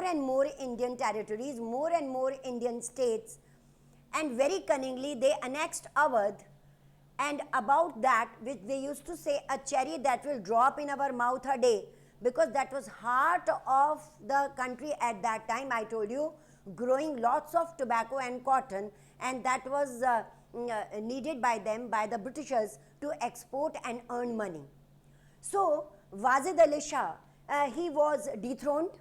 and more Indian territories, more and more Indian states, and very cunningly they annexed Awadh. And about that, which they used to say, a cherry that will drop in our mouth a day, because that was heart of the country at that time, I told you, growing lots of tobacco and cotton, and that was needed by them, by the Britishers, to export and earn money. So Wajid Ali Shah, he was dethroned,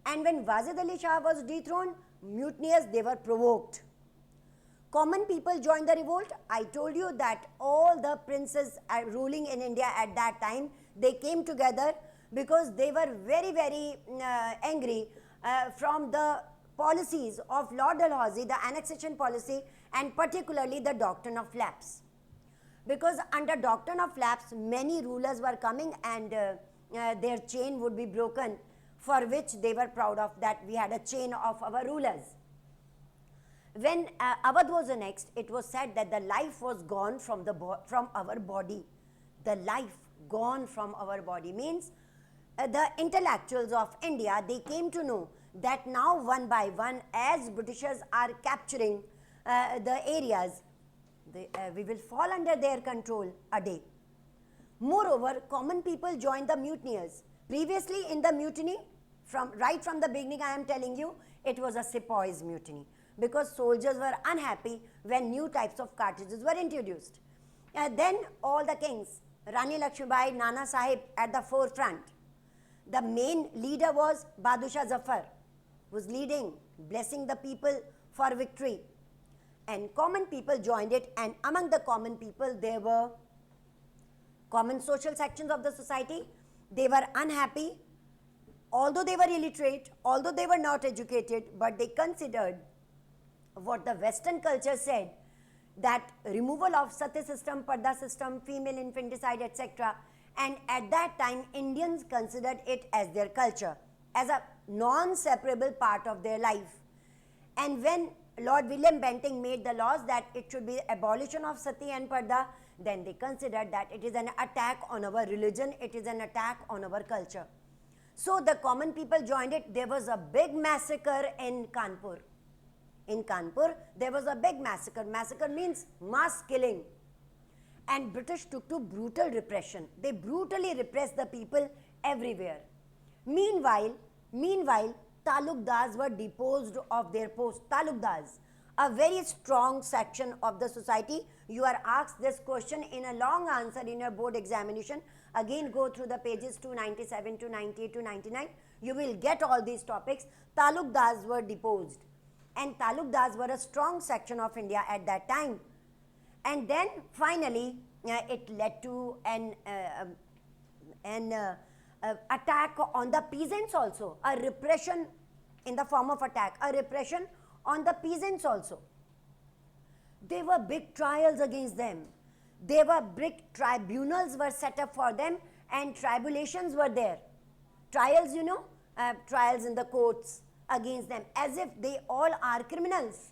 and when Wajid Ali Shah was dethroned, mutineers, they were provoked. Common people joined the revolt. I told you that all the princes ruling in India at that time, they came together because they were very, very angry from the policies of Lord Dalhousie, the annexation policy, and particularly the doctrine of lapse. Because under doctrine of lapse, many rulers were coming and their chain would be broken, for which they were proud of, that we had a chain of our rulers. When Awadh was annexed, it was said that the life was gone from our body. The life gone from our body means the intellectuals of India, they came to know that now one by one, as Britishers are capturing the areas, we will fall under their control a day. Moreover, common people joined the mutineers. Previously in the mutiny, right from the beginning I am telling you, it was a sepoys mutiny, because soldiers were unhappy when new types of cartridges were introduced. Then all the kings, Rani Lakshmibai, Nana Sahib at the forefront. The main leader was Badshah Zafar, was leading, blessing the people for victory. And common people joined it, and among the common people there were common social sections of the society. They were unhappy, although they were illiterate, although they were not educated, but they considered what the Western culture said, that removal of sati system, parda system, female infanticide, etc. And at that time, Indians considered it as their culture, as a non-separable part of their life. And when Lord William Bentinck made the laws that it should be abolition of sati and parda, then they considered that it is an attack on our religion, it is an attack on our culture. So the common people joined it. There was a big massacre in Kanpur. In Kanpur, there was a big massacre. Massacre means mass killing. And British took to brutal repression. They brutally repressed the people everywhere. Meanwhile, Talukdars were deposed of their post. Talukdars, a very strong section of the society. You are asked this question in a long answer in your board examination. Again, go through the pages 297, 298, 299. You will get all these topics. Talukdars were deposed. And Talukdars were a strong section of India at that time. And then finally, it led to an attack on the peasants also, a repression in the form of attack, a repression on the peasants also. There were big trials against them. There were big tribunals were set up for them, and tribulations were there. Trials, you know, trials in the courts against them, as if they all are criminals.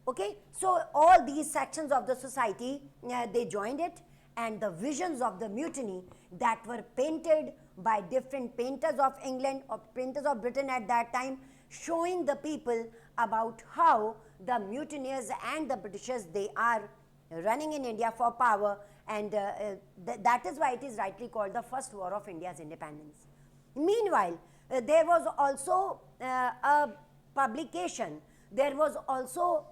Okay, so all these sections of the society, they joined it, and the visions of the mutiny that were painted by different painters of England or painters of Britain at that time, showing the people about how the mutineers and the Britishers, they are running in India for power, and that is why it is rightly called the first war of India's independence. Meanwhile, there was also a publication, there was also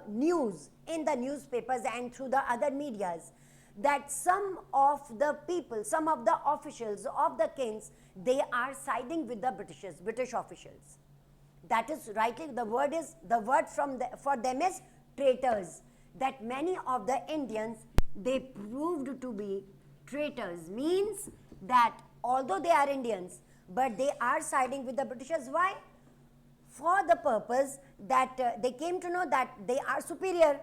news in the newspapers and through the other medias, that some of the people, some of the officials of the kings, they are siding with the British officials. That is rightly, the word for them is traitors. That many of the Indians, they proved to be traitors, means that although they are Indians, but they are siding with the Britishers. Why? For the purpose that they came to know that they are superior,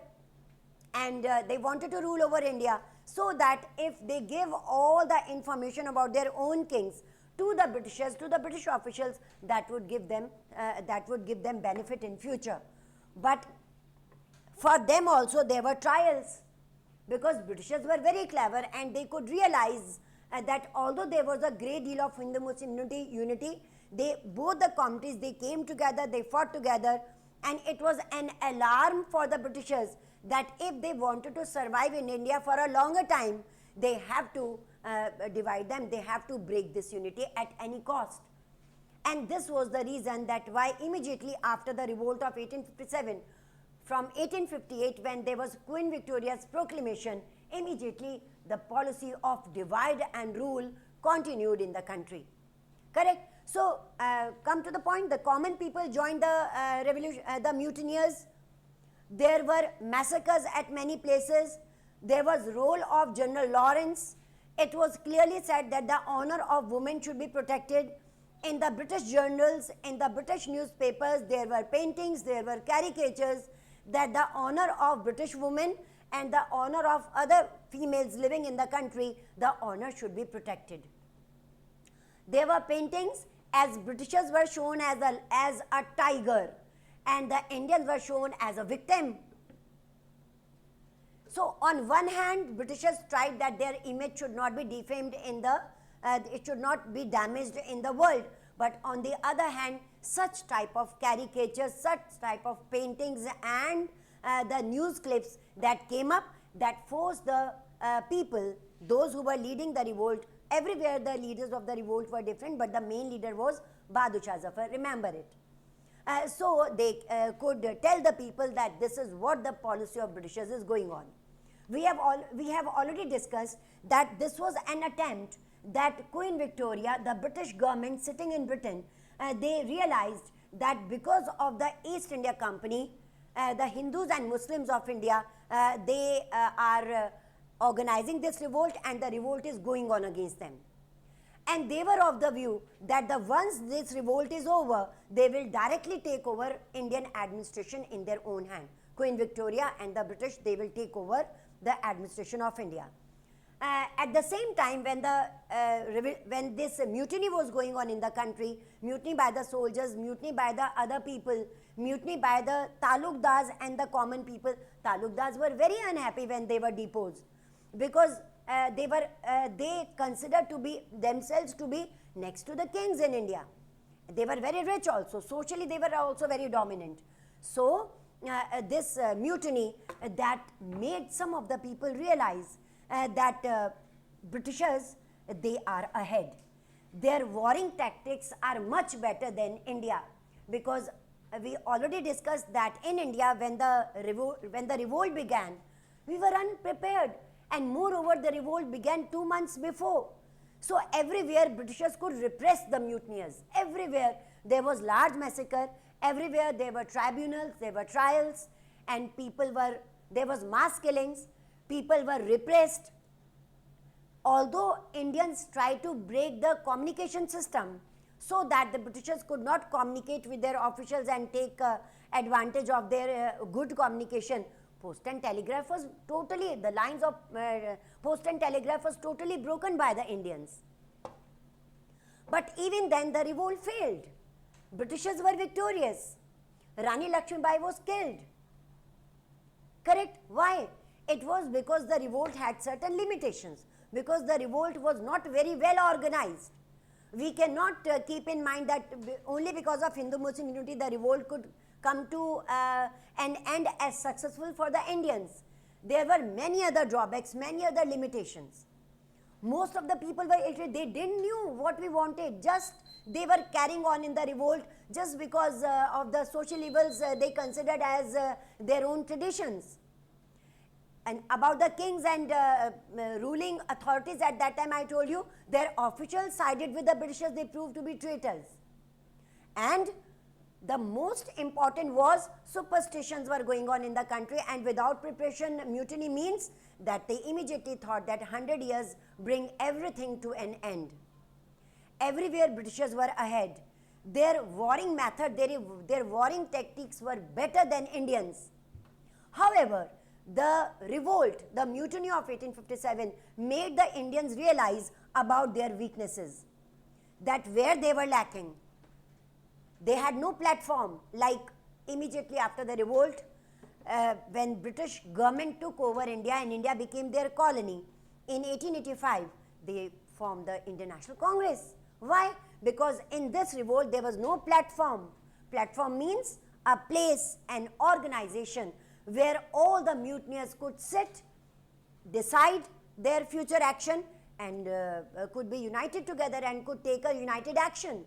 and they wanted to rule over India, so that if they give all the information about their own kings to the Britishers, to the British officials, that would give them benefit in future. But for them also there were trials, because Britishers were very clever and they could realize that although there was a great deal of Hindu-Muslim unity, both the communities, they came together, they fought together, and it was an alarm for the Britishers that if they wanted to survive in India for a longer time, they have to divide them, they have to break this unity at any cost. And this was the reason that why immediately after the revolt of 1857, from 1858 when there was Queen Victoria's proclamation, immediately the policy of divide and rule continued in the country. Correct? So, come to the point, the common people joined the revolution, the mutineers. There were massacres at many places. There was role of General Lawrence. It was clearly said that the honor of women should be protected. In the British journals, in the British newspapers, there were paintings, there were caricatures that the honor of British women and the honor of other females living in the country, the honor should be protected. There were paintings as Britishers were shown as a tiger and the Indians were shown as a victim. So on one hand, Britishers tried that their image should not be defamed in the, it should not be damaged in the world. But on the other hand, such type of caricatures, such type of paintings and the news clips that came up that forced the people, those who were leading the revolt, everywhere the leaders of the revolt were different, but the main leader was Bahadur Shah Zafar, remember it. So they could tell the people that this is what the policy of Britishers is going on. We have already discussed that this was an attempt that Queen Victoria, the British government sitting in Britain, they realized that because of the East India Company, the Hindus and Muslims of India, they are organizing this revolt and the revolt is going on against them. And they were of the view that once this revolt is over, they will directly take over Indian administration in their own hand. Queen Victoria and the British, they will take over the administration of India. At the same time, when this mutiny was going on in the country, mutiny by the soldiers, mutiny by the other people, mutiny by the talukdars and the common people, talukdars were very unhappy when they were deposed because they considered to be themselves to be next to the kings in India. They were very rich also. Socially, they were also very dominant. So, this mutiny that made some of the people realize that Britishers, they are ahead. Their warring tactics are much better than India because we already discussed that in India when the revolt began, we were unprepared, and moreover the revolt began 2 months before. So everywhere Britishers could repress the mutineers. Everywhere there was large massacre, everywhere there were tribunals, there were trials, and there was mass killings, people were repressed. Although Indians tried to break the communication system so that the Britishers could not communicate with their officials and take advantage of their good communication, post and telegraph was totally, the lines of post and telegraph was totally broken by the Indians. But even then the revolt failed. Britishers were victorious. Rani Lakshmibai was killed. Correct? Why? It was because the revolt had certain limitations, because the revolt was not very well organized. We cannot keep in mind that only because of Hindu-Muslim unity the revolt could come to an end as successful for the Indians. There were many other drawbacks, many other limitations. Most of the people were illiterate. They didn't know what we wanted. Just they were carrying on in the revolt just because of the social evils they considered as their own traditions. And about the kings and ruling authorities at that time, I told you, their officials sided with the Britishers, they proved to be traitors. And the most important was superstitions were going on in the country, and without preparation, mutiny means that they immediately thought that 100 years bring everything to an end. Everywhere Britishers were ahead. Their warring method, their warring tactics were better than Indians. However, the revolt, the mutiny of 1857 made the Indians realize about their weaknesses, that where they were lacking. They had no platform, like immediately after the revolt, when British government took over India and India became their colony. In 1885, they form the Indian National Congress. Why? Because in this revolt there was no platform. Platform means a place, an organization where all the mutineers could sit, decide their future action, and could be united together and could take a united action.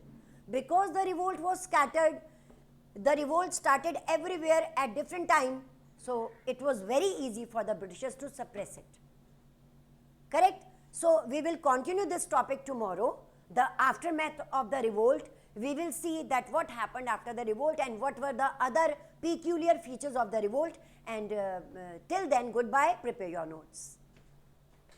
Because the revolt was scattered, the revolt started everywhere at different time, so it was very easy for the Britishers to suppress it. Correct? So we will continue this topic tomorrow, the aftermath of the revolt. We will see that what happened after the revolt and what were the other peculiar features of the revolt. And till then, goodbye, prepare your notes.